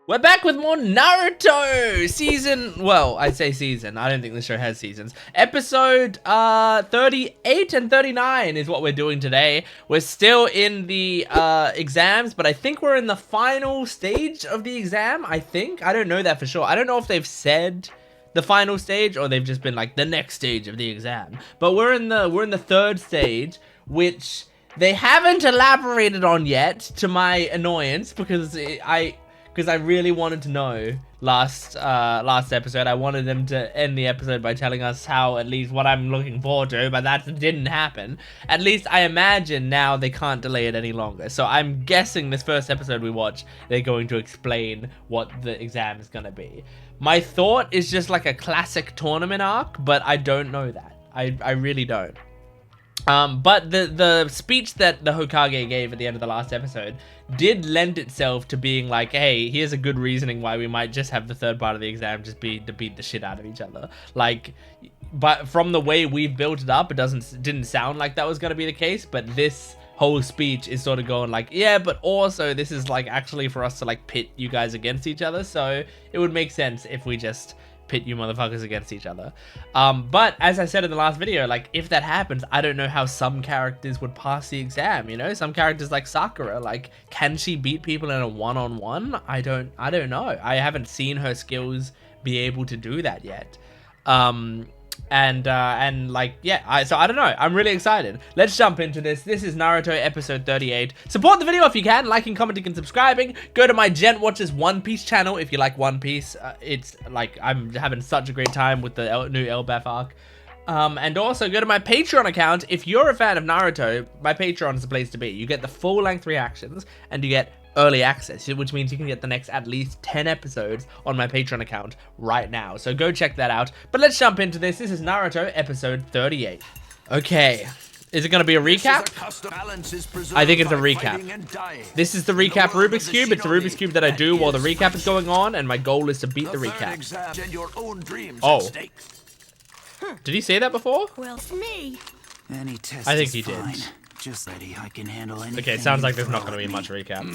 We're back with more Naruto season. Well, I say season. I don't think the show has seasons. Episode 38 and 39 is what we're doing today. We're still in the exams, but I think we're in the final stage of the exam. I don't know that for sure. I don't know if they've said the final stage or they've just been like the next stage of the exam. But we're in the third stage, which they haven't elaborated on yet, to my annoyance, because I really wanted to know last episode. I wanted them to end the episode by telling us how, at least what I'm looking forward to, but that didn't happen. At least I imagine now they can't delay it any longer. So I'm guessing this first episode we watch, they're going to explain what the exam is going to be. My thought is just like a classic tournament arc, but I don't know that. I really don't. But the speech that the Hokage gave at the end of the last episode did lend itself to being like, hey, here's a good reasoning why we might just have the third part of the exam just be to beat the shit out of each other. Like, but from the way we've built it up, it didn't sound like that was going to be the case, but this whole speech is sort of going like, yeah, but also this is like actually for us to like pit you guys against each other, so it would make sense if we just pit you motherfuckers against each other. But as I said in the last video, like, if that happens, I don't know how some characters would pass the exam, you know? Some characters like Sakura, like, can she beat people in a one-on-one? I don't know. I haven't seen her skills be able to do that yet. And like, yeah, so I don't know. I'm really excited. Let's jump into this. This is Naruto episode 38. Support the video if you can, liking, commenting, and subscribing. Go to my Jent Watches One Piece channel if you like One Piece. It's like, I'm having such a great time with the new Elbaf arc. And also go to my Patreon account. If you're a fan of Naruto, my Patreon is the place to be. You get the full-length reactions, and you get early access, which means you can get the next at least 10 episodes on my Patreon account right now. So go check that out. But let's jump into this. This is Naruto episode 38. Okay. Is it going to be a recap? I think it's a recap. This is the recap Rubik's Cube. It's the Rubik's Cube that I do while the recap is going on, and my goal is to beat the recap. Oh. Did he say that before? Well, me. I think he did. Just ready, I can handle anything. Okay, sounds like there's not going to be much recap.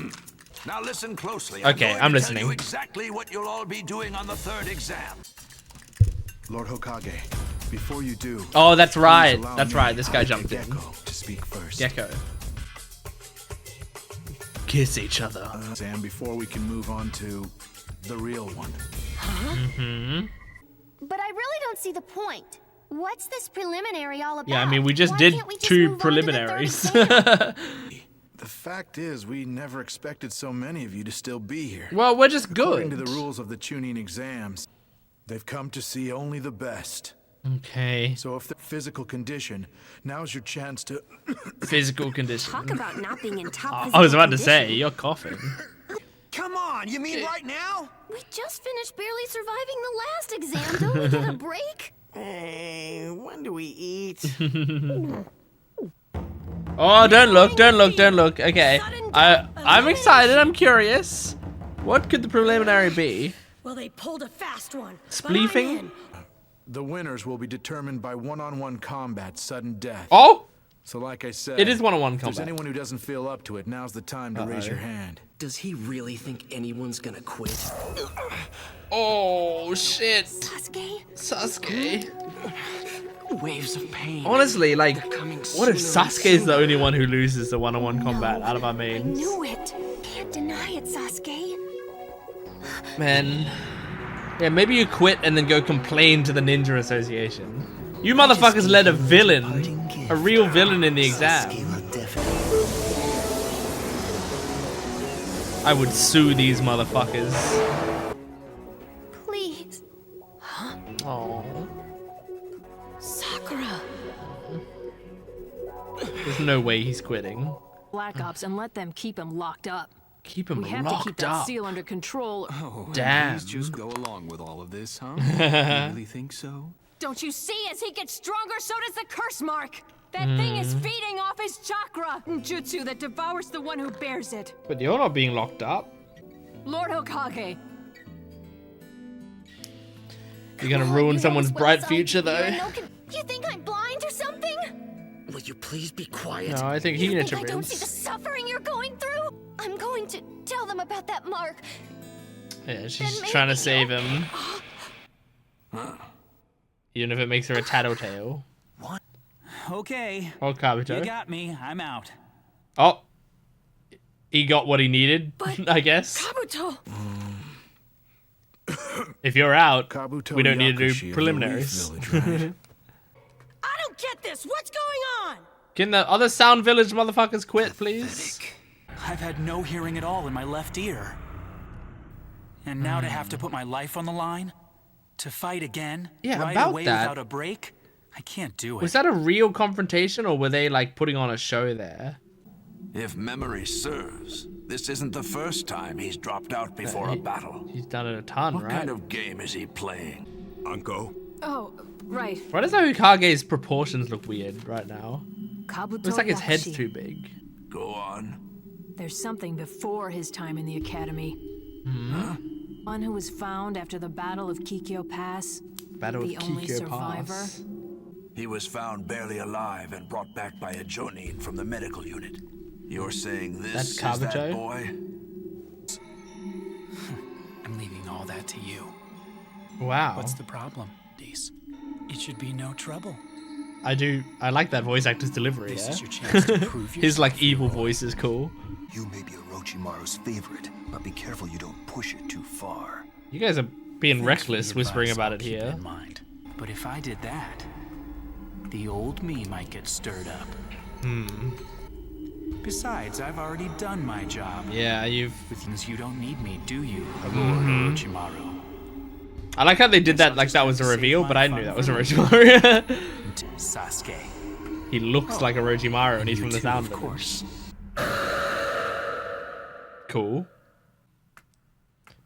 Now listen closely. Okay, I'm listening. Tell you exactly what you'll all be doing on the third exam. Lord Hokage, before you do. Oh, that's right. That's right. This guy jumped in. To speak first. Gecko. Kiss each other. And before we can move on to the real one. Huh? Mm-hmm. But I really don't see the point. What's this preliminary all about? Yeah, I mean, we just did two preliminaries. The fact is, we never expected so many of you to still be here. Well, we're just good. According to the rules of the Chunin exams, they've come to see only the best. Okay. So if the physical condition, now's your chance to... Physical condition. Talk about not being in top I was about to say, you're coughing. Come on, you mean right now? We just finished barely surviving the last exam. Don't we get a break? Hey, when do we eat? Oh, don't look. Okay. I'm excited. I'm curious. What could the preliminary be? Well, they pulled a fast one. Spleefing? The winners will be determined by one-on-one combat, sudden death. Oh! So like I said, It is one-on-one if there's combat. anyone who doesn't feel up to it, now's the time to raise your hand. Does he really think anyone's gonna quit? Oh, shit. Sasuke? Waves of pain. Honestly, like, Coming what if sooner and Sasuke is the sooner. only one who loses the one-on-one combat out of our I mains? knew it. Can't deny it, Sasuke. Man. Yeah, maybe you quit and then go complain to the Ninja Association. You motherfuckers led a villain, a real villain in the exam. I would sue these motherfuckers. Please. Huh? Oh, Sakura. there's no way he's quitting. Black Ops and let them keep him locked up. Keep him We have to keep locked that up. seal under control. Oh, Damn. please just go along with all of this, huh? You really think so? Don't you see? As he gets stronger, so does the curse mark. That thing is feeding off his chakra. Jutsu that devours the one who bears it. But you're not being locked up. Lord Hokage. You're gonna God, ruin you know someone's as well bright as I future, do. though. You think I'm blind or something? Will you please be quiet? No, I think You he think I don't see the intervenes. suffering you're going through? I'm going to tell them about that mark. Yeah, she's trying to save him. Even if it makes her a tattletale. Okay. Or Kabuto. You got me. I'm out. Oh. He got what he needed, I guess. Kabuto! If you're out, Kabuto we don't need to Yakushi do of the preliminaries. Leaf Village, right? I don't get this. What's going on? Can the other Sound Village motherfuckers quit, please? I've had no hearing at all in my left ear. And now to have to put my life on the line? To fight again? Yeah, right about away that. without a break? I can't do it. Was that a real confrontation, or were they like putting on a show there? If memory serves, this isn't the first time he's dropped out before a battle. He's done it a ton, What right? kind of game is he playing? Unko? Oh, right. Why does Hokage's proportions look weird right now? Kabuto Looks like his head's Yakushi. too big. Go on. There's something before his time in the academy. One who was found after the Battle of Kikyo Pass. Battle The of only Kikyo survivor. Pass. He was found barely alive and brought back by a Chunin from the medical unit. You're saying this That's is Kabuto? that boy? I'm leaving all that to you. Wow. What's the problem, Dees? It should be no trouble. I like that voice actor's delivery, This yeah? is your chance to prove yourself. His like evil voice is cool. You may be Orochimaru's favorite, but be careful you don't push it too far. You guys are being Thanks for reckless the whispering advice, about I'll it keep here. in mind. But if I did that, the old me might get stirred up. Besides, I've already done my job. Yeah, you've... With things you don't need me, do you, Lord Orochimaru? I like how they did that like that was a reveal, but I knew that was Orochimaru. Sasuke. He looks like Orochimaru and he's You from the too, Sound of Village. course. Cool.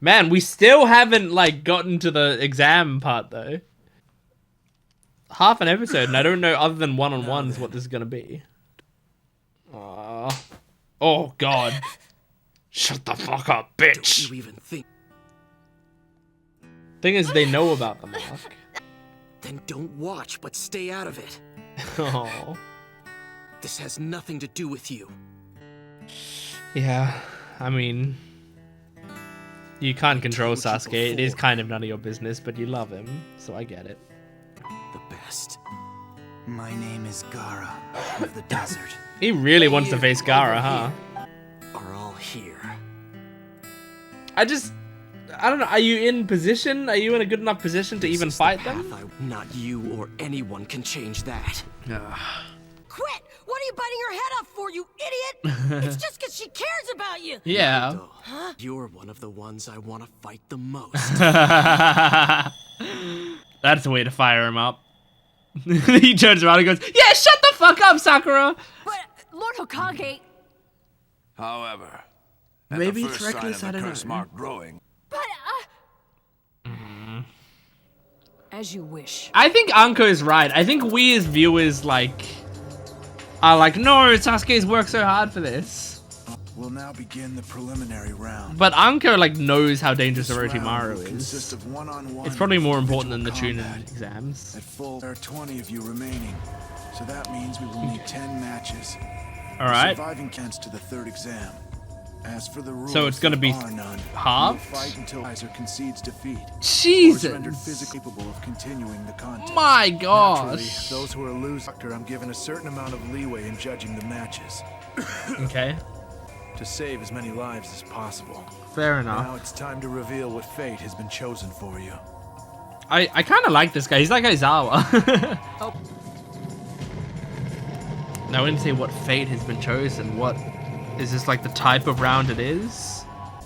Man, we still haven't like gotten to the exam part though. Half an episode and I don't know other than one-on-ones what this is gonna be. Oh god. Shut the fuck up, bitch. You even think? Thing is, they know about the mark. Then don't watch, but stay out of it. Oh. This has nothing to do with you. Yeah, I mean, you can't control Sasuke. It is kind of none of your business, but you love him, so I get it. The best. My name is Gaara of the desert. He really wants to face Gaara, huh? Are all here. I don't know. Are you in position? Are you in a good enough position to even fight them? Not you or anyone can change that. Quit! What are you biting her head off for, you idiot? It's just because she cares about you. Yeah. You're one of the ones I want to fight the most. That's the way to fire him up. He turns around and goes, "Yeah, shut the fuck up, Sakura." But, Lord Hokage, However, at Maybe the it's first reckless, sign I of the don't curse know. mark growing, but, as you wish. I think Anko is right. I think we as viewers are like, no, Sasuke's worked so hard for this. We'll now begin the preliminary round. But Anko knows how dangerous This round Orochimaru will consist is. of one-on-one It's probably more individual important than the Chunin combat. exams. At full, there are 20 of you remaining, so that means we will need 10 matches. All right. Surviving counts to the third exam. As for the rules, So it's gonna be there are none. halved? You will fight until Kaiser concedes defeat. Or is rendered Jesus. physically capable of continuing the contest. My Naturally, gosh. those who are losing, I'm given a certain amount of leeway in judging the matches Okay. to save as many lives as possible. Fair enough. Now it's time to reveal what fate has been chosen for you. I kind of like this guy. He's like Aizawa. Now, I didn't say what fate has been chosen. What is this like the type of round it is?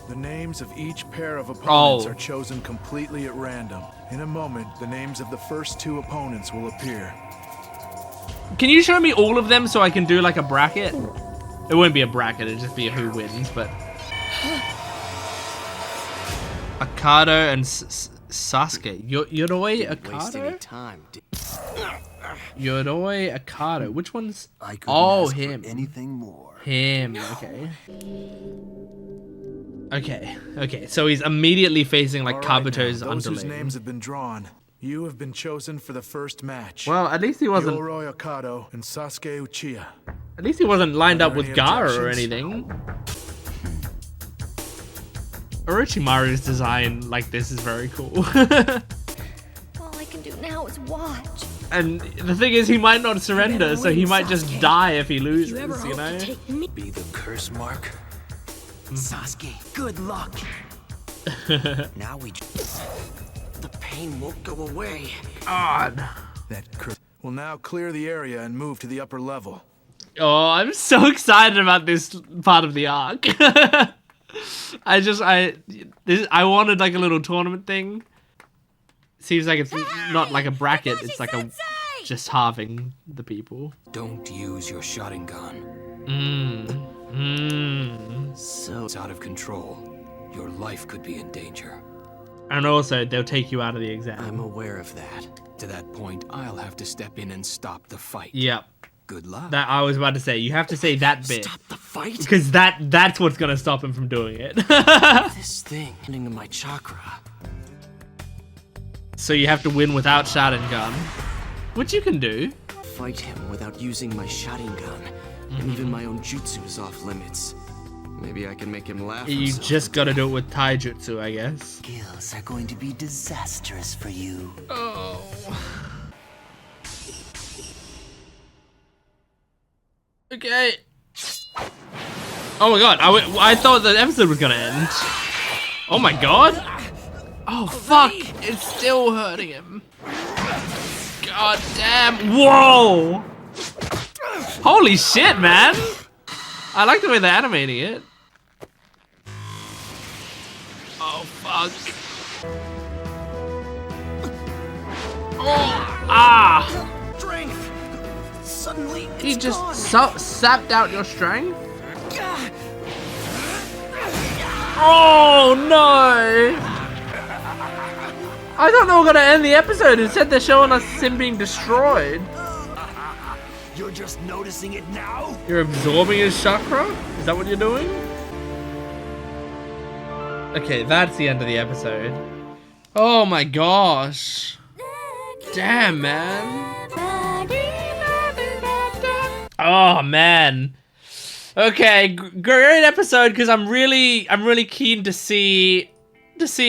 The names of each pair of opponents Oh. are chosen completely at random. In a moment, the names of the first two opponents will appear. Can you show me all of them so I can do like a bracket? It wouldn't be a bracket. It'd just be a who wins. But Akado and Sasuke. Yoroi Waste any Akado. time. Yoroi Akado. Which one's? I couldn't Oh, ask for him. anything more. Him. Okay. Okay. So he's immediately facing like All right, Kabuto's now, those whose underling. names have been drawn, you have been chosen for the first match. Well, at least he wasn't. Yoroi Akado and Sasuke Uchiha. At least he wasn't lined Are up there with any Gaara or objections? anything. Orochimaru's design like this is very cool. All I can do now is watch. And the thing is, he might not surrender, so he might just die if he loses, you know? Be the curse mark. Sasuke, good luck. Now the pain won't go away. God. That curse. We'll now clear the area and move to the upper level. Oh, I'm so excited about this part of the arc. I wanted like a little tournament thing. Seems like it's not like a bracket, it's like a just halving the people. Don't use your Sharingan. So it's out of control. Your life could be in danger. And also, they'll take you out of the exam. I'm aware of that. To that point, I'll have to step in and stop the fight. Yep. Good luck. That I was about to say. You have to say that bit. Stop the fight? Because that's what's gonna stop him from doing it. This thing getting to my chakra. So you have to win without Sharingan. Which you can do. Fight him without using my Sharingan. And even my own jutsu is off limits. Maybe I can make him laugh. You just gotta do it with taijutsu, I guess. Skills are going to be disastrous for you. Oh. Okay. Oh my god, I thought the episode was gonna end. Oh my god. Oh fuck, it's still hurting him. God damn. Whoa. Holy shit, man. I like the way they're animating it. Oh fuck. Oh, ah. Strength. Suddenly, He just sapped out your strength? Oh no! I thought they were gonna end the episode. Instead, they're showing us him being destroyed. You're just noticing it now? You're absorbing his chakra? Is that what you're doing? Okay, that's the end of the episode. Oh my gosh. Damn, man. Oh man. Okay, great episode because I'm really keen to see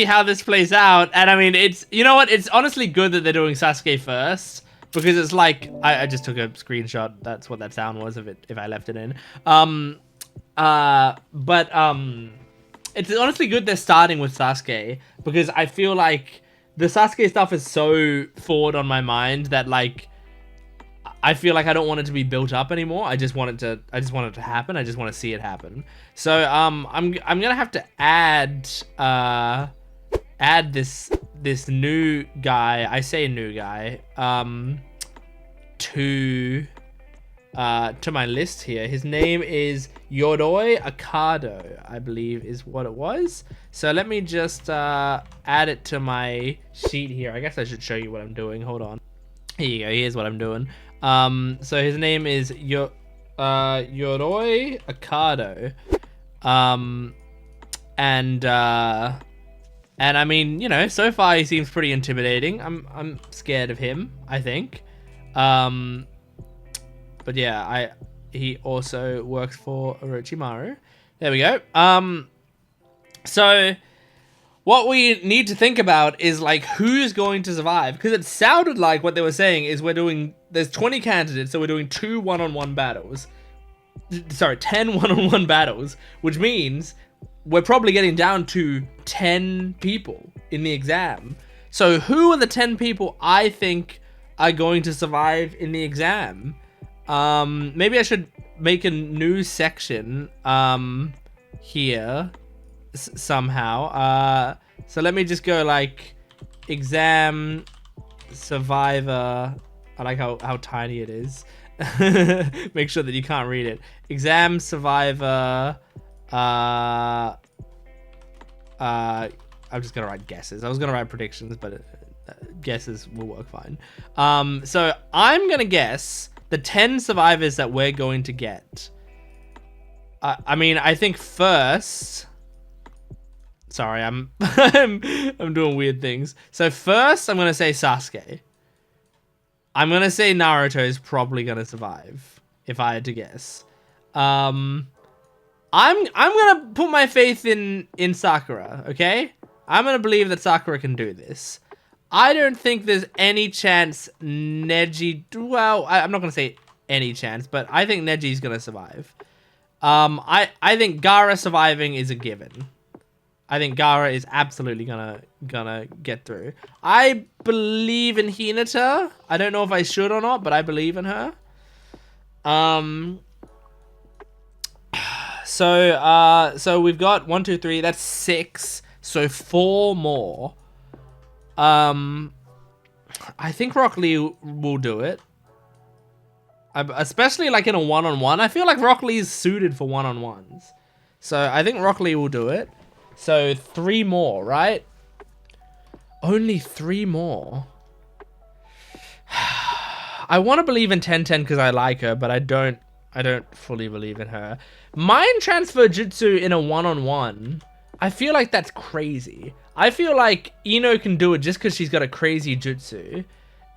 how this plays out. And I mean, it's, you know what? It's honestly good that they're doing Sasuke first because it's like I just took a screenshot. That's what that sound was if I left it in. It's honestly good they're starting with Sasuke because I feel like the Sasuke stuff is so forward on my mind that like I feel like I don't want it to be built up anymore. I just want it to happen. I just want to see it happen. So I'm gonna have to add this new guy. I say new guy to my list here. His name is Yoroi Akado, I believe is what it was. So let me just add it to my sheet here. I guess I should show you what I'm doing. Hold on. Here you go. Here's what I'm doing. So his name is Yoroi Akado. And I mean, you know, so far he seems pretty intimidating. I'm scared of him, I think. But yeah, he also works for Orochimaru. There we go. So what we need to think about is like who's going to survive, because it sounded like what they were saying is there's 20 candidates, so we're doing 2 one-on-one battles. Sorry, 10 one-on-one battles, which means we're probably getting down to 10 people in the exam. So who are the 10 people I think are going to survive in the exam? Maybe I should make a new section here somehow. So let me just go like exam survivor. I like how tiny it is. Make sure that you can't read it. Exam survivor. I'm just gonna write guesses. I was gonna write predictions, but guesses will work fine. So I'm gonna guess the 10 survivors that we're going to get. I mean, I think first. Sorry, I'm doing weird things. So first, I'm gonna say Sasuke. I'm gonna say Naruto is probably gonna survive, if I had to guess. I I'm gonna put my faith in Sakura, okay? I'm gonna believe that Sakura can do this. I don't think there's any chance Neji... Well, I'm not gonna say any chance, but I think Neji's gonna survive. I think Gaara surviving is a given. I think Gaara is absolutely gonna get through. I believe in Hinata. I don't know if I should or not, but I believe in her. So we've got 1, 2, 3. That's 6. So 4 more. I think Rock Lee will do it. Especially like in a one-on-one. I feel like Rock Lee is suited for one-on-ones. So I think Rock Lee will do it. So 3 more, right? Only 3 more. I want to believe in 10-10 because I like her, but I don't fully believe in her. Mind transfer jutsu in a one-on-one. I feel like that's crazy. I feel like Ino can do it just because she's got a crazy jutsu.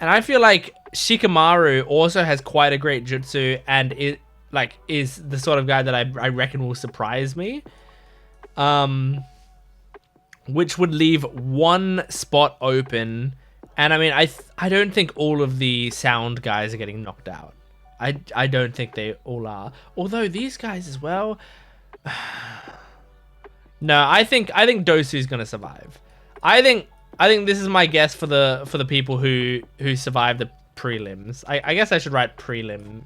And I feel like Shikamaru also has quite a great jutsu and is the sort of guy that I reckon will surprise me. Which would leave 1 spot open. And I mean, I don't think all of the sound guys are getting knocked out. I don't think they all are. Although these guys as well. No, I think Dosu's gonna survive. I think this is my guess for the people who survive the prelims. I guess I should write prelim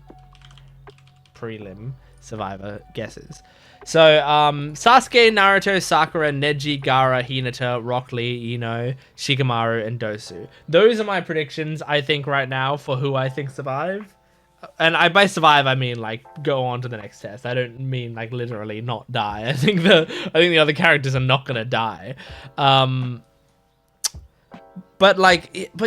survivor guesses. So Sasuke, Naruto, Sakura, Neji, Gaara, Hinata, Rock Lee, Ino, Shikamaru, and Dosu. Those are my predictions, I think, right now for who I think survive. And by survive, I mean like go on to the next test. I don't mean like literally not die. I think the other characters are not gonna die. But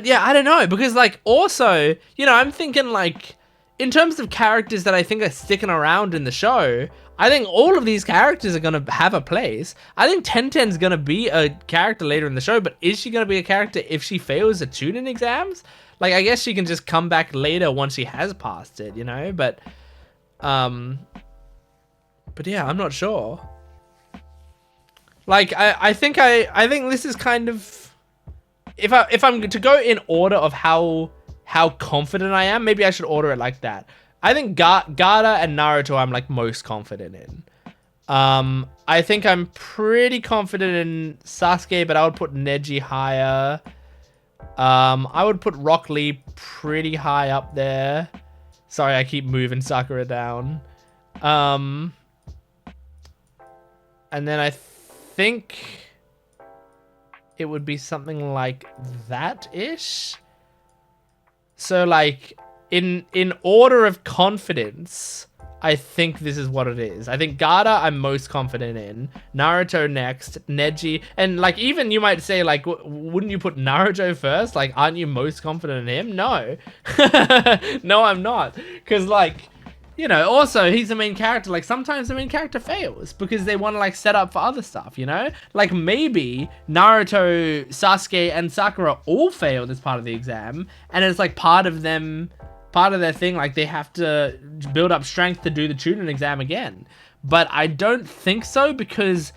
yeah, I don't know, because like also, you know, I'm thinking like in terms of characters that I think are sticking around in the show, I think all of these characters are gonna have a place. I think 10-10's gonna be a character later in the show, but is she gonna be a character if she fails the Chunin exams? Like, I guess she can just come back later once she has passed it, you know? But yeah, I'm not sure. Like, I think this is kind of... If I'm to go in order of how confident I am, maybe I should order it like that. I think Gaara and Naruto I'm, like, most confident in. I think I'm pretty confident in Sasuke, but I would put Neji higher. I would put Rock Lee pretty high up there. Sorry, I keep moving Sakura down. And then I think it would be something like that-ish. So, like, in order of confidence, I think this is what it is. I think Gaara I'm most confident in. Naruto next. Neji. And, like, even you might say, like, wouldn't you put Naruto first? Like, aren't you most confident in him? No. No, I'm not. Because, like, you know, also, he's the main character. Like, sometimes the main character fails because they want to, like, set up for other stuff, you know? Like, maybe Naruto, Sasuke, and Sakura all failed as part of the exam. And it's, like, part of their thing, like they have to build up strength to do the Chunin exam again. But I don't think so, because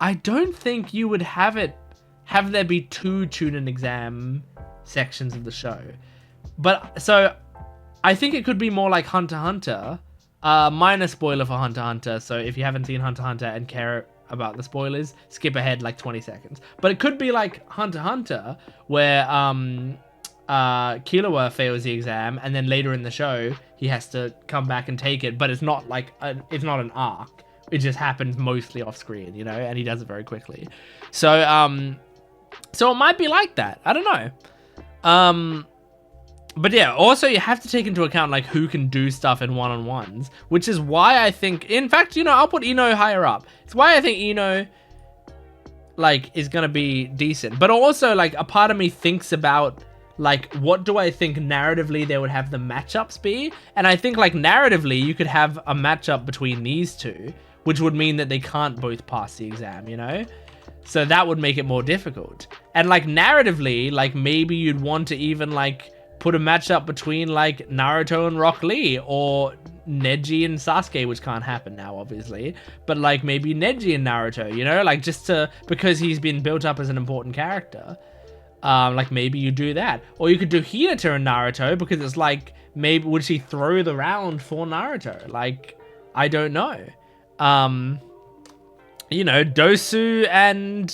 I don't think you would have there be 2 Chunin exam sections of the show. But so I think it could be more like Hunter x Hunter. Minor spoiler for Hunter x Hunter, so if you haven't seen Hunter x Hunter and care about the spoilers, skip ahead like 20 seconds. But it could be like Hunter x Hunter, where Killua fails the exam, and then later in the show he has to come back and take it, but it's not like it's not an arc. It just happens mostly off screen, you know, and he does it very quickly. So so it might be like that. I don't know. But yeah, also you have to take into account like who can do stuff in one-on-ones, which is why I think, in fact, you know, I'll put Ino higher up. It's why I think Ino like is gonna be decent. But also like a part of me thinks about like, what do I think narratively they would have the matchups be? And I think, like, narratively, you could have a matchup between these two, which would mean that they can't both pass the exam, you know? So that would make it more difficult. And, like, narratively, like, maybe you'd want to even, like, put a matchup between like Naruto and Rock Lee, or Neji and Sasuke, which can't happen now, obviously, but like maybe Neji and Naruto, you know, like just to, because he's been built up as an important character. Like maybe you do that, or you could do Hinata and Naruto, because it's like, maybe would she throw the round for Naruto? Like, I don't know. You know, Dosu and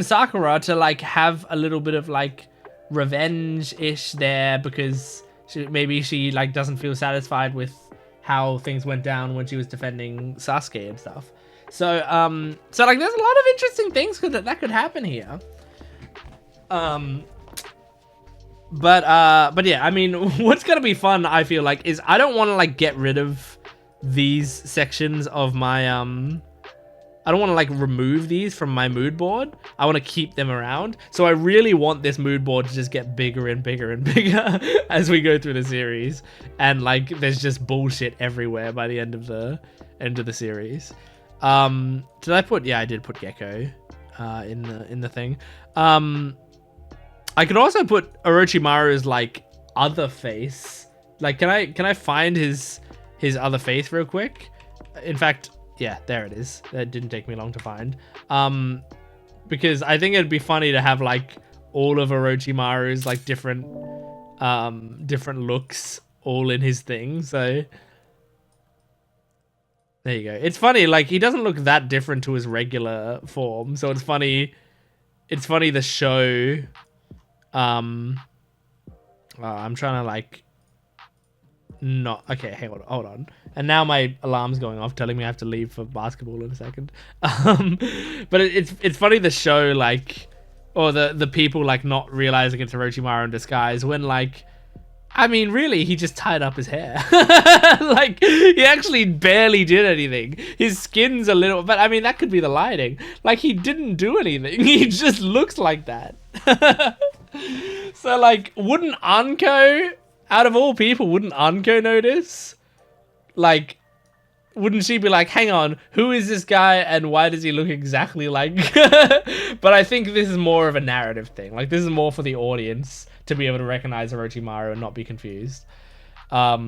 Sakura to like have a little bit of like revenge-ish there, because maybe she like doesn't feel satisfied with how things went down when she was defending Sasuke and stuff. So so like there's a lot of interesting things that could happen here. But yeah, I mean, what's gonna be fun, I feel like, is I don't want to like get rid of these sections of my I don't want to like remove these from my mood board. I want to keep them around. So I really want this mood board to just get bigger and bigger and bigger as we go through the series. And like there's just bullshit everywhere by the end of the series. Did I put, yeah, I did put Gecko in the thing. I could also put Orochimaru's like other face. Like can I find his other face real quick? In fact, yeah, there it is. That didn't take me long to find. Because I think it'd be funny to have like all of Orochimaru's like different looks all in his thing. So there you go. It's funny, like he doesn't look that different to his regular form. So it's funny. It's funny the show. I'm trying to like. Not okay. Hey, hold on. And now my alarm's going off, telling me I have to leave for basketball in a second. But it's funny the show, like, or the people like not realizing it's Orochimaru in disguise when like, I mean, really, he just tied up his hair. Like he actually barely did anything. His skin's a little, but I mean that could be the lighting. Like he didn't do anything. He just looks like that. So like, wouldn't Anko? Out of all people, wouldn't Anko notice? Like, wouldn't she be like, hang on, who is this guy and why does he look exactly like... But I think this is more of a narrative thing. Like, this is more for the audience to be able to recognize Orochimaru and not be confused. But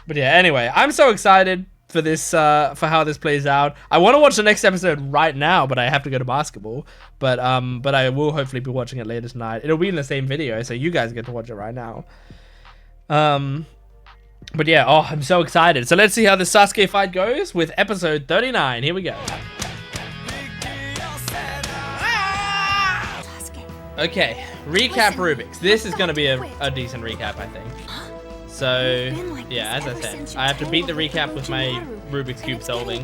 yeah, anyway, I'm so excited for this, for how this plays out. I want to watch the next episode right now, but I have to go to basketball. But I will hopefully be watching it later tonight. It'll be in the same video, so you guys get to watch it right now. But yeah, oh, I'm so excited. So let's see how the Sasuke fight goes with episode 39. Here we go. Okay, recap Rubik's. This is going to be a decent recap, I think. So, yeah, as I said, I have to beat the recap with my Rubik's Cube solving.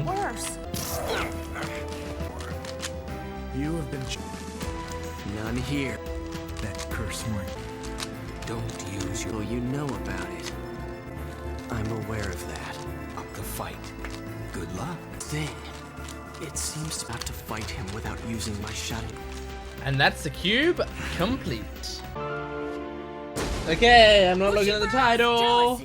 You have been... None here. That curse mark. Don't use your... Oh, you know about it. I'm aware of that. Up the fight. Good luck. Thing. It seems about to fight him without using my shutting. And that's the cube complete. Okay, I'm not looking at the title.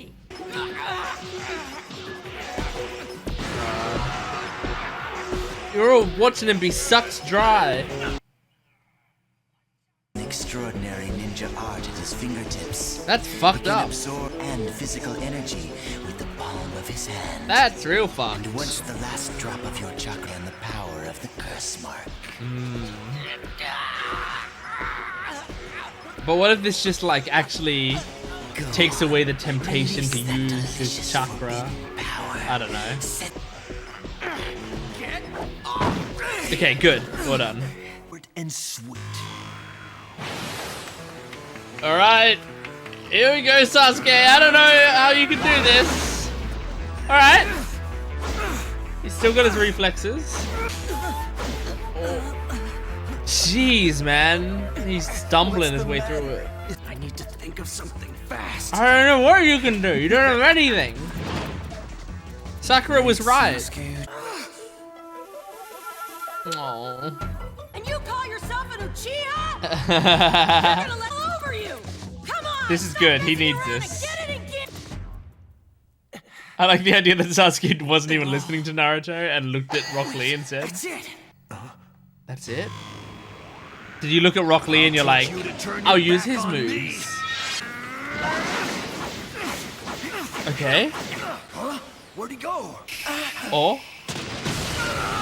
You're all watching him be sucked dry. An extraordinary ninja art at his fingertips. That's fucked up. Absorb and physical energy with the palm of his hand. That's real fucked. And once the last drop of your chakra and the power of the curse mark. But what if this just like actually takes away the temptation to use his chakra? I don't know. Okay, good. Well done. And sweet. Alright. Here we go, Sasuke. I don't know how you can do this. Alright. He's still got his reflexes. Oh. Jeez, man. He's stumbling his way through it. I need to think of something fast. I don't know what you can do. You don't have anything. Sakura was right. Aww. And you call yourself an Uchiha? They're gonna let over you. Come on. This is good. He needs this. I like the idea that Sasuke wasn't even listening to Naruto and looked at Rock Lee and said, "That's it." That's it? Did you look at Rock Lee and you're like, I'll use his moves? Okay. Where'd he go? Or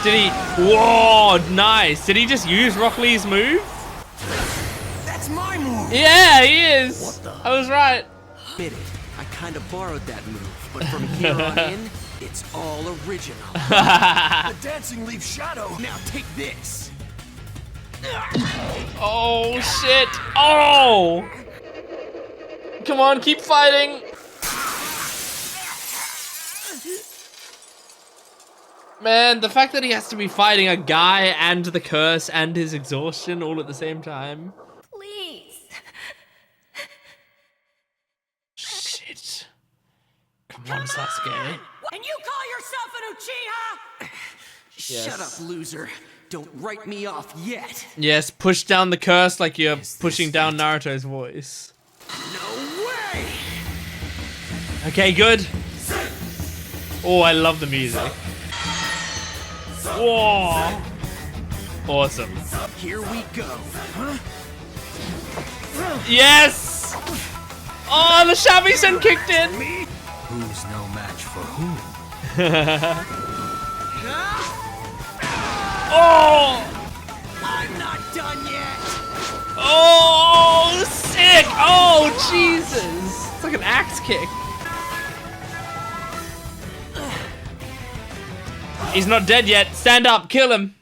did he? Whoa, nice. Did he just use Rock Lee's move? That's my move. Yeah, he is. I was right. Admit it, I kind of borrowed that move, but from here on in, it's all original. The dancing leaf shadow. Now take this. Oh shit. Oh. Come on, keep fighting. Man, the fact that he has to be fighting a guy and the curse and his exhaustion all at the same time. Please. Shit. Come on, Sasuke. And you call yourself an Uchiha? Yes. Shut up, loser. Don't write me off yet. Yes, push down the curse like you're pushing down Naruto's voice. No way! Okay, good. Oh, I love the music. Whoa! Awesome. Here we go. Yes! Oh, the shamisen kicked in! Who's no match for whom? Oh! I'm not done yet. Oh, sick! Oh, Jesus! It's like an axe kick. He's not dead yet. Stand up, kill him.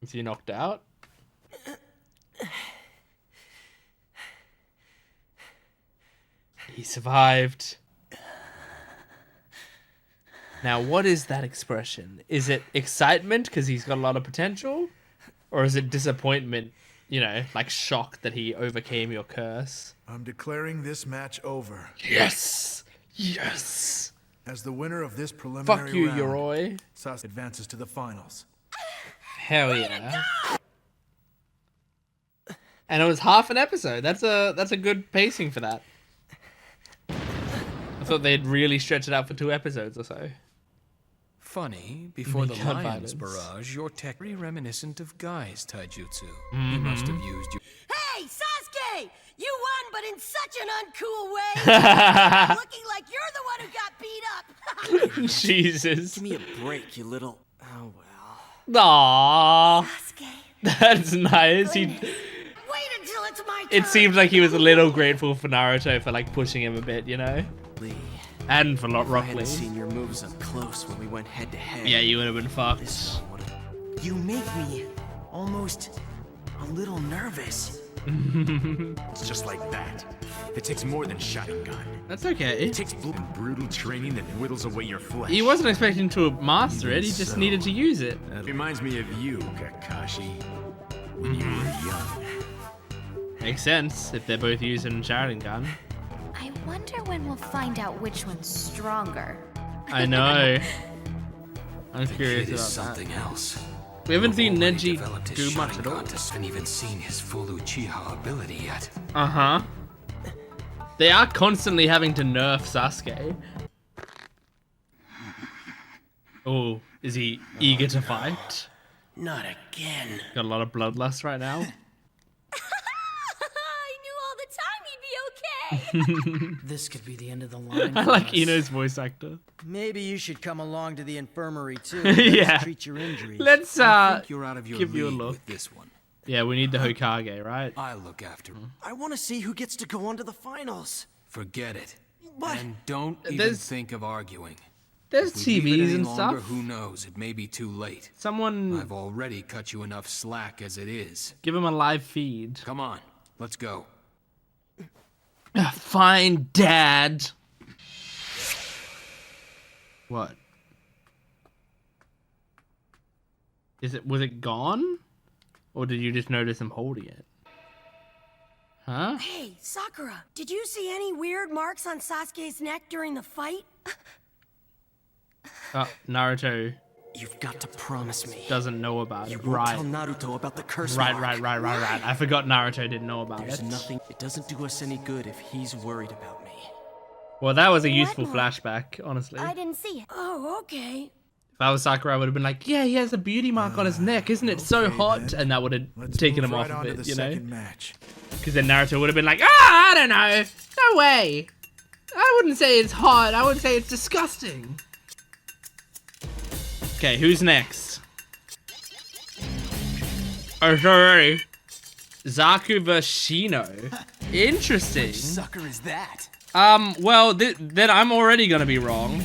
Is he knocked out? He survived. Now, what is that expression? Is it excitement because he's got a lot of potential? Or is it disappointment, you know, like shock that he overcame your curse? I'm declaring this match over. Yes! Yes! As the winner of this preliminary Fuck you, round, Yoroi. Sasuke advances to the finals. Hell yeah. And it was half an episode. That's a good pacing for that. I thought they'd really stretch it out for 2 episodes or so. Funny, before the Make gun lion's violence. barrage, your tech very reminiscent of Guy's taijutsu. You must have used your... Hey, Sasuke! You won, but in such an uncool way. Looking like you're the one who got beat up. Jesus. Give me a break, you little... Oh, well. Aww. Sasuke. That's nice. Wait until it's my turn. It seems like he was a little grateful for Naruto for like pushing him a bit, you know? Lee, And for I Rock hadn't Lee. seen your moves up close when we went head to head. Yeah, you would have been This fucked. one would've- You make me almost a little nervous. It's just like that. It takes more than Sharingan. That's okay. It takes brutal training that whittles away your flesh. He wasn't expecting to master it, he just needed to use it. That reminds me of you, Kakashi. When you were young. Makes sense if they're both using Sharingan. I wonder when we'll find out which one's stronger. I know. I'm The curious kid is about something that. else. We haven't seen Already Neji developed his do much at all. Sharingan, haven't even seen his full Uchiha ability yet. Uh-huh. They are constantly having to nerf Sasuke. Oh, is he eager to fight? Not again. Got a lot of bloodlust right now. I knew all the time he'd be okay. This could be the end of the line. I for like us. Ino's voice actor. Maybe you should come along to the infirmary too. Yeah. Treat your injuries. Let's I think you're out of your give you a league look. with this one. Yeah, we need the Hokage, right? I'll look after him. I want to see who gets to go on to the finals. Forget it. But And don't even There's- think of arguing. There's If we leave it TVs any and longer, stuff. Who knows? It may be too late. Someone I've already cut you enough slack as it is. give him a live feed. Come on, let's go. Fine, Dad. What? Was it gone? Or did you just notice him holding it? Huh? Hey, Sakura, did you see any weird marks on Sasuke's neck during the fight? Naruto you've got to promise me. doesn't know about You it. won't Right. tell Naruto about the curse Right. mark. I forgot Naruto didn't know about There's it. nothing. It doesn't do us any good if he's worried about me. Well, that was a What useful mark? flashback, honestly. I didn't see it. Oh, okay. If I was Sakura, I would have been like, yeah, he has a beauty mark on his neck. Isn't it so hot? Then. And that would have taken him off of it, you know? Match. Because then Naruto would have been like, I don't know. No way. I wouldn't say it's hot. I would say it's disgusting. Okay, who's next? Oh, sorry. Zaku vs Shino. Interesting. Which sucker is that? Well, then I'm already gonna be wrong.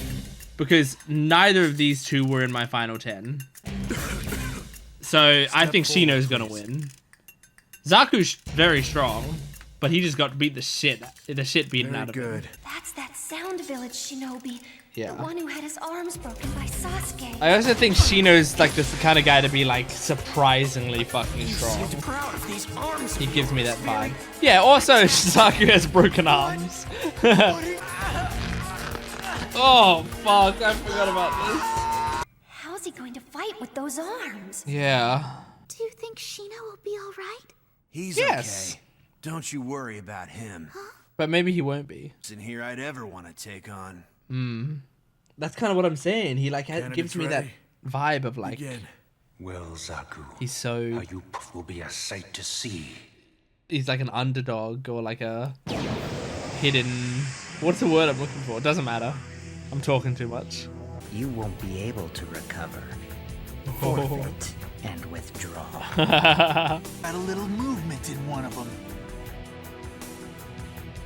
Because neither of these two were in my final 10. So I think Shino's gonna win. Zaku's very strong, but he just got beat the shit beaten out of him. That's that Sound Village shinobi. Yeah. The one who had his arms broken by Sasuke. I also think Shino's like this kind of guy to be like surprisingly fucking strong. He gives me that vibe. Yeah, also Zaku has broken arms. Oh fuck, I forgot about this. How's he going to fight with those arms? Yeah. Do you think Shino will be alright? He's okay. Don't you worry about him. But maybe he won't be. In here I'd ever want to take on. That's kind of what I'm saying. He like gives me that vibe of like. Well, Zaku. He's so. How you will be a sight to see. He's like an underdog or like a hidden. What's the word I'm looking for? It doesn't matter. I'm talking too much. You won't be able to recover. Forfeit and withdraw. Got a little movement in one of them.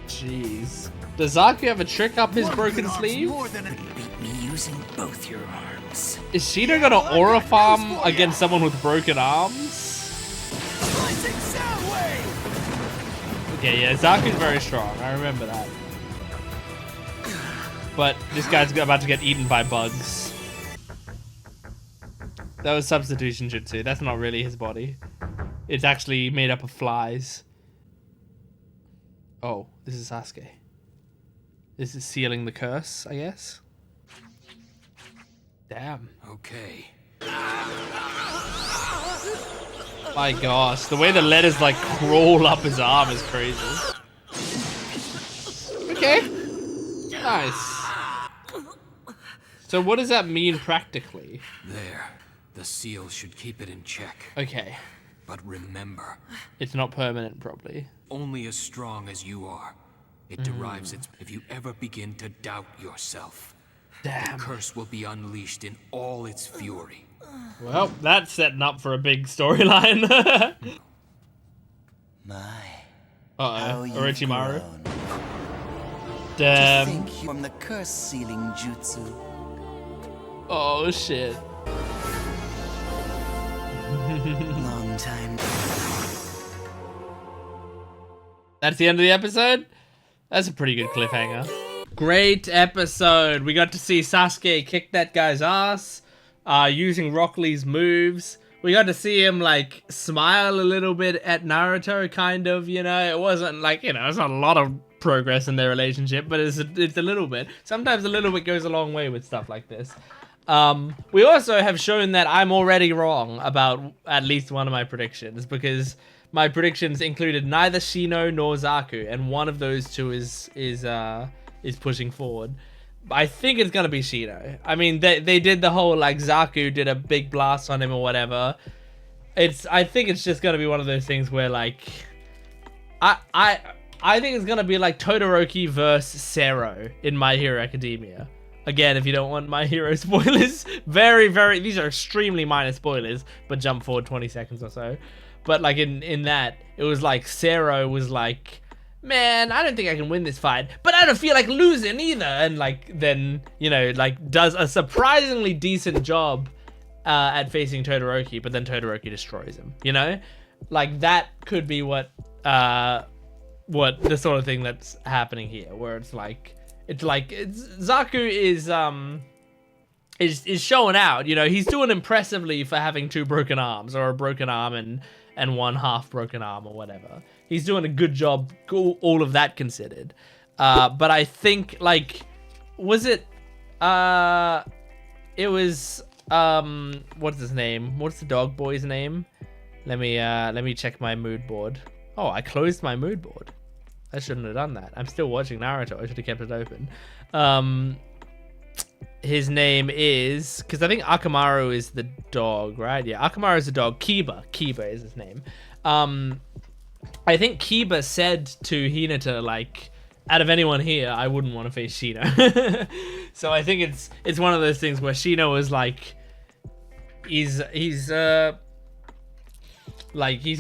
Jeez. Does Zaku have a trick up his broken sleeve? Beat me using both your arms. Is Shino gonna aura farm against someone with broken arms? Okay, yeah, Zaku's very strong. I remember that. But this guy's about to get eaten by bugs. That was substitution jutsu. That's not really his body. It's actually made up of flies. Oh, this is Sasuke. This is sealing the curse, I guess. Damn. Okay. My gosh, the way the letters like crawl up his arm is crazy. Okay. Nice. So what does that mean practically? There. The seal should keep it in check. Okay. But remember, it's not permanent, probably. Only as strong as you are. It derives its... If you ever begin to doubt yourself, damn, the curse will be unleashed in all its fury. Well, that's setting up for a big storyline. Uh-oh, Orochimaru. Damn. To think from the curse sealing jutsu. Oh shit. Long time. That's the end of the episode? That's a pretty good cliffhanger. Great episode. We got to see Sasuke kick that guy's ass, using Rock Lee's moves. We got to see him like smile a little bit at Naruto, kind of, you know. It wasn't like, you know, it's not a lot of progress in their relationship, but it's a little bit. Sometimes a little bit goes a long way with stuff like this. We also have shown that I'm already wrong about at least one of my predictions, because my predictions included neither Shino nor Zaku, and one of those two is pushing forward. I think it's gonna be Shino. I mean, they did the whole like Zaku did a big blast on him or whatever. I think it's just gonna be one of those things where like I think it's gonna be like Todoroki versus Sero in My Hero Academia. Again, if you don't want My Hero spoilers, these are extremely minor spoilers, but jump forward 20 seconds or so. But like in that, it was like Sero was like, man, I don't think I can win this fight, but I don't feel like losing either. And like then, you know, like does a surprisingly decent job at facing Todoroki, but then Todoroki destroys him, you know? Like that could be what the sort of thing that's happening here, where it's like Zaku is showing out, you know. He's doing impressively for having 2 broken arms, or a broken arm and one half broken arm or whatever. He's doing a good job, all of that considered. But I think like, was it it was what's his name? What's the dog boy's name? Let me check my mood board. Oh, I closed my mood board. I shouldn't have done that. I'm still watching Naruto. I should have kept it open. his name is, because I think Akamaru is the dog, right? Yeah, Akamaru is the dog. Kiba is his name. I think Kiba said to Hinata, like, out of anyone here, I wouldn't want to face Shino. So I think it's one of those things where Shino was like, he's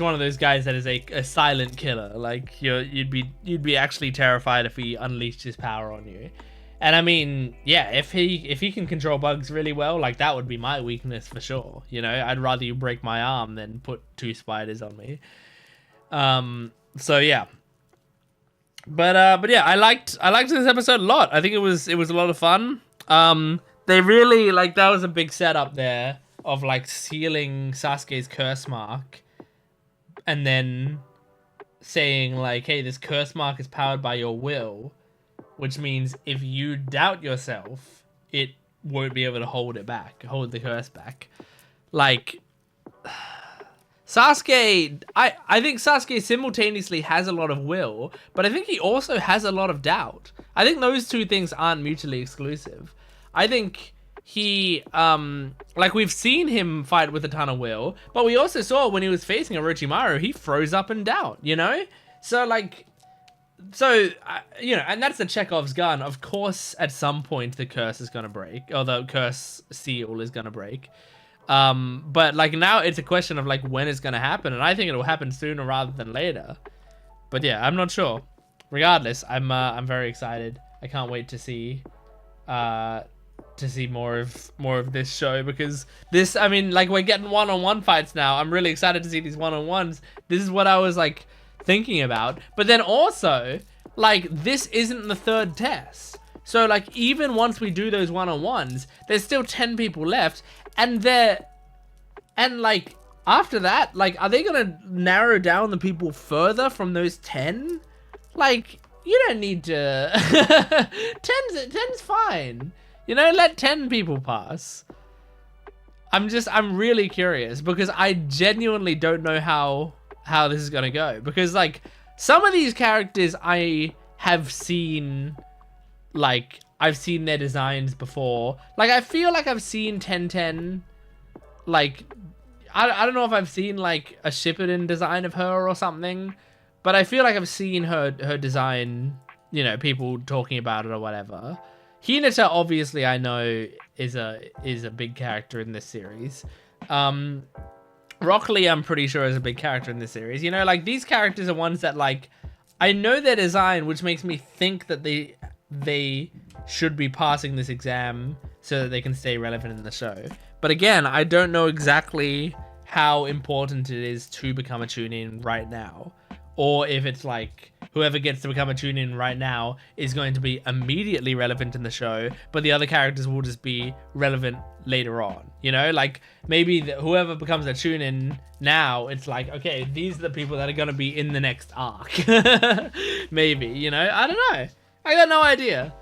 one of those guys that is a silent killer. Like, you'd be actually terrified if he unleashed his power on you. And I mean, yeah, if he can control bugs really well, like, that would be my weakness for sure. You know, I'd rather you break my arm than put 2 spiders on me. So yeah. But yeah, I liked this episode a lot. I think it was a lot of fun. They really, like, that was a big setup there of, like, sealing Sasuke's curse mark and then saying, like, hey, this curse mark is powered by your will, which means if you doubt yourself, it won't be able to hold the curse back. Like, Sasuke, I think Sasuke simultaneously has a lot of will, but I think he also has a lot of doubt. I think those two things aren't mutually exclusive. I think he, like, we've seen him fight with a ton of will, but we also saw when he was facing Orochimaru, he froze up in doubt, you know? So, like, you know, and that's the Chekhov's gun. Of course, at some point, the curse is going to break, or the curse seal is going to break. But, like, now it's a question of, like, when it's going to happen, and I think it'll happen sooner rather than later. But yeah, I'm not sure. Regardless, I'm very excited. I can't wait to see more of this show, because this, I mean, like, we're getting one-on-one fights now. I'm really excited to see these one-on-ones. This is what I was, like, thinking about. But then also, like, this isn't the 3rd test. So, like, even once we do those one-on-ones, there's still 10 people left, and like, after that, like, are they gonna narrow down the people further from those 10? Like, you don't need to 10's fine. You know, let 10 people pass. I'm really curious, because I genuinely don't know how this is gonna go, because, like, some of these characters I have seen, like, I've seen their designs before. Like, I feel like I've seen 1010, like, I don't know if I've seen, like, a Shippuden design of her or something, but I feel like I've seen her design, you know, people talking about it or whatever. Hinata, obviously, I know is a big character in this series. Rock Lee, I'm pretty sure, is a big character in this series. You know, like, these characters are ones that, like, I know their design, which makes me think that they should be passing this exam so that they can stay relevant in the show. But again, I don't know exactly how important it is to become a Chunin right now, or if it's like whoever gets to become a Chunin right now is going to be immediately relevant in the show, but the other characters will just be relevant later on. You know, like, maybe whoever becomes a Chunin now, it's like, okay, these are the people that are going to be in the next arc. Maybe, you know, I don't know. I got no idea,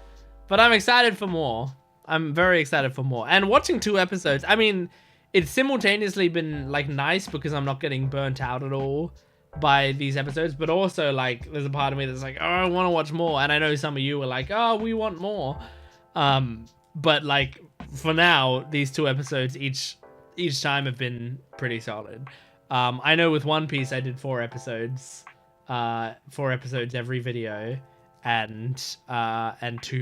but I'm excited for more. I'm very excited for more. And watching 2 episodes, I mean, it's simultaneously been, like, nice because I'm not getting burnt out at all by these episodes, but also, like, there's a part of me that's like, oh, I want to watch more. And I know some of you are like, oh, we want more. But, like, for now, these 2 episodes each time have been pretty solid. I know with One Piece I did 4 episodes, 4 episodes every video, and 2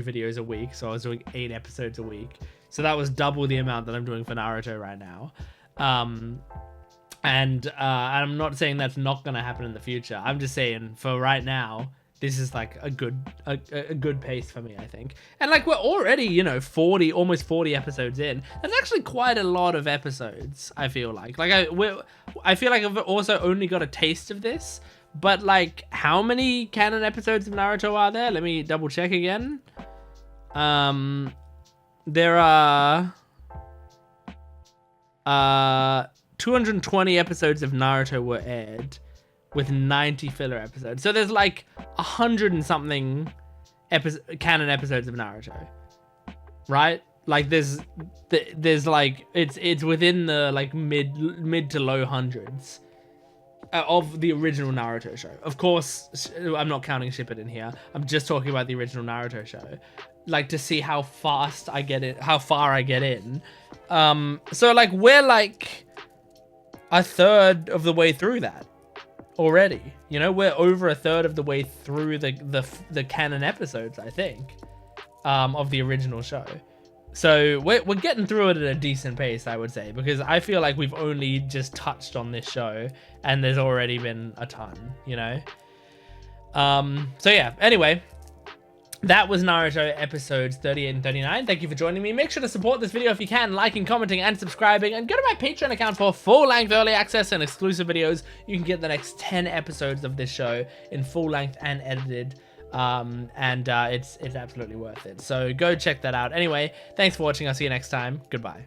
videos a week, so I was doing 8 episodes a week. So that was double the amount that I'm doing for Naruto right now. And I'm not saying that's not gonna happen in the future. I'm just saying for right now, this is like a good pace for me, I think. And, like, we're already, you know, almost 40 episodes in. That's actually quite a lot of episodes, I feel like. Like, I feel like I've also only got a taste of this. But, like, how many canon episodes of Naruto are there? Let me double check again. There are 220 episodes of Naruto were aired, with 90 filler episodes. So there's, like, 100 and something canon episodes of Naruto, right? Like, there's like, it's within the, like, mid to low hundreds of the original Naruto show. Of course, I'm not counting Shippuden here. I'm just talking about the original Naruto show. like to see how fast I get it, how far I get in. So like we're like a third of the way through that already. You know, we're over a third of the way through the canon episodes, I think, of the original show. So we're getting through it at a decent pace, I would say, because I feel like we've only just touched on this show and there's already been a ton, you know? So yeah, anyway, that was Naruto episodes 38 and 39. Thank you for joining me. Make sure to support this video if you can, liking, commenting, and subscribing, and go to my Patreon account for full-length early access and exclusive videos. You can get the next 10 episodes of this show in full length and edited. It's absolutely worth it. So go check that out. Anyway, thanks for watching. I'll see you next time. Goodbye.